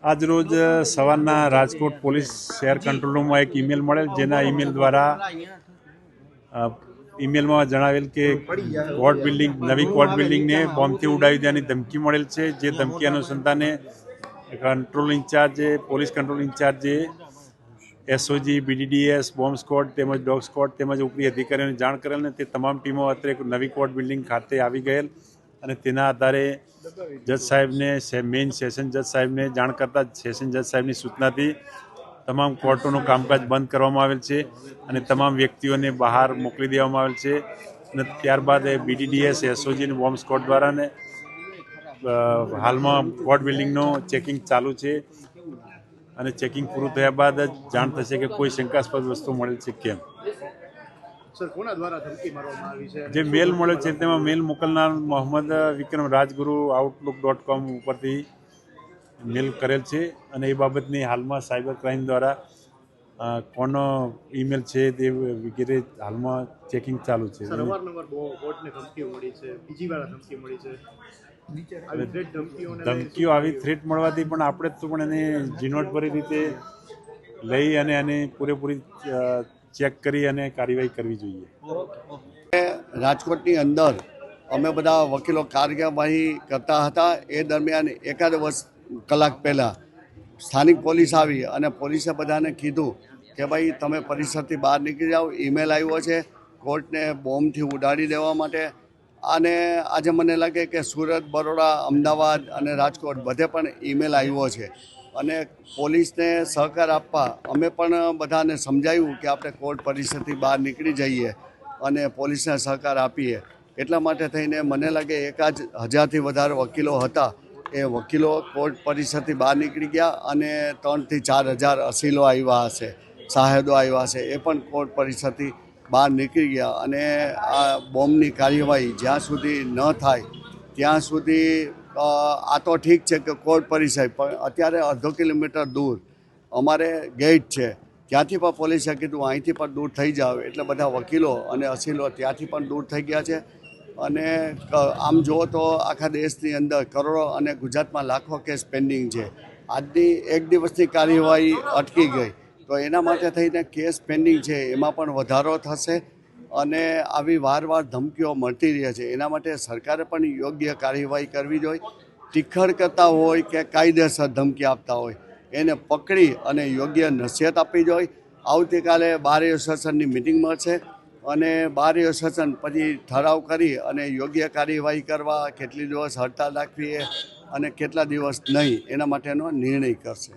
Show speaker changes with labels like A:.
A: આજરોજ સવારના રાજકોટ પોલીસ શહેર કંટ્રોલ રૂમમાં એક ઈમેલ મળેલ, જેના ઈમેલ દ્વારા ઈમેલમાં જણાવેલ કે કોર્ટ બિલ્ડિંગ, નવી કોર્ટ બિલ્ડિંગને બોમ્બથી ઉડાવી દેવાની ધમકી મળેલ છે. જે ધમકી અનુસંધાને કંટ્રોલ ઇન્ચાર્જે, પોલીસ કંટ્રોલ ઇન્ચાર્જે એસઓજી, બીડીડીએસ, બોમ્બ સ્ક્વોડ તેમજ ડોગ સ્ક્વોડ તેમજ ઉપરી અધિકારીઓને જાણ કરેલ ને તે તમામ ટીમો અત્રે નવી કોર્ટ બિલ્ડિંગ ખાતે આવી ગયેલ અને તેના આધારે જજ સાહેબને, મેઇન સેશન જજ સાહેબને જાણ કરતા સેશન જજ સાહેબની સૂચનાથી તમામ કોર્ટોનું કામકાજ બંધ કરવામાં આવેલ છે અને તમામ વ્યક્તિઓને બહાર મોકલી દેવામાં આવેલ છે. અને ત્યારબાદ બીડીડીએસ, એસઓજી અને બોમ્બ સ્ક્વોડ દ્વારા ને હાલમાં કોર્ટ બિલ્ડિંગનું ચેકિંગ ચાલુ છે અને ચેકિંગ પૂરું થયા બાદ જ જાણ થશે કે કોઈ શંકાસ્પદ વસ્તુ મળેલ છે કેમ. જે મેલ મળ્યો છે તેમાં મેલ મોકલનાર મોહમ્મદ વિક્રમ રાજગુરુ outlook.com ઉપરથી મેલ કરેલ છે અને એ બાબતની હાલમાં સાયબર ક્રાઇમ દ્વારા કોનો ઈમેલ છે તે વગેરે હાલમાં ચેકિંગ ચાલુ છે. ધમકીઓ આવી થ્રેટ મળવાથી પણ આપણે તો પણ એને ઝીણવટભરી રીતે લઈ અને એને પૂરેપૂરી ચેક કરી અને કાર્યવાહી કરવી જોઈએ.
B: રાજકોટની અંદર અમે બધા વકીલો કાર્યવાહી કરતા હતા. એ દરમિયાન એકાદ કલાક પહેલાં સ્થાનિક પોલીસ આવી અને પોલીસે બધાને કીધું કે ભાઈ તમે પરિસરથી બહાર નીકળી જાઓ, ઈમેલ આવ્યો છે કોર્ટને બોમ્બથી ઉડાડી દેવા માટે. અને આજે મને લાગે કે સુરત, બરોડા, અમદાવાદ અને રાજકોટ બધે પણ ઈમેલ આવ્યો છે અને પોલીસને સહકાર આપવા અમે પણ બધાને સમજાવ્યું કે આપણે કોર્ટ પરિસરથી બહાર નીકળી જઈએ અને પોલીસને સહકાર આપીએ. એટલા માટે થઈને મને લાગે 1000થી વધારે વકીલો હતા, એ વકીલો કોર્ટ પરિસરથી બહાર નીકળી ગયા અને 3000થી 4000 અસીલો આવ્યા હશે, શાહેદો આવ્યા હશે, એ પણ કોર્ટ પરિસરથી બહાર નીકળી ગયા. અને આ બોમ્બની કાર્યવાહી જ્યાં સુધી ન થાય ત્યાં સુધી આ તો ઠીક છે કે કોર્ટ પરિસર, પણ અત્યારે અડધો કિલોમીટર દૂર અમારે ગેટ છે, ત્યાંથી પણ પોલીસે કીધું અહીંથી પણ દૂર થઈ જાવ. એટલે બધા વકીલો અને અસીલો ત્યાંથી પણ દૂર થઈ ગયા છે. અને આમ જુઓ તો આખા દેશની અંદર કરોડો અને ગુજરાતમાં લાખો કેસ પેન્ડિંગ છે. આજની એક દિવસની કાર્યવાહી અટકી ગઈ તો એના માટે થઈને કેસ પેન્ડિંગ છે એમાં પણ વધારો થશે અને આવી વારવાર ધમકીઓ મળતી રહે છે. એના માટે સરકારે પણ યોગ્ય કાર્યવાહી કરવી જોઈએ. ટીખળ કરતા હોય કે કાયદેસર ધમકી આપતા હોય એને પકડી અને યોગ્ય નસીહત આપવી જોઈએ. આવતીકાલે બાર એસોસિએશનની મિટિંગ મળશે અને બાર એસોસિએશન પછી ઠરાવ કરી અને યોગ્ય કાર્યવાહી કરવા, કેટલી દિવસ હડતાળ રાખવી અને કેટલા દિવસ નહીં, એના માટેનો નિર્ણય કરશે.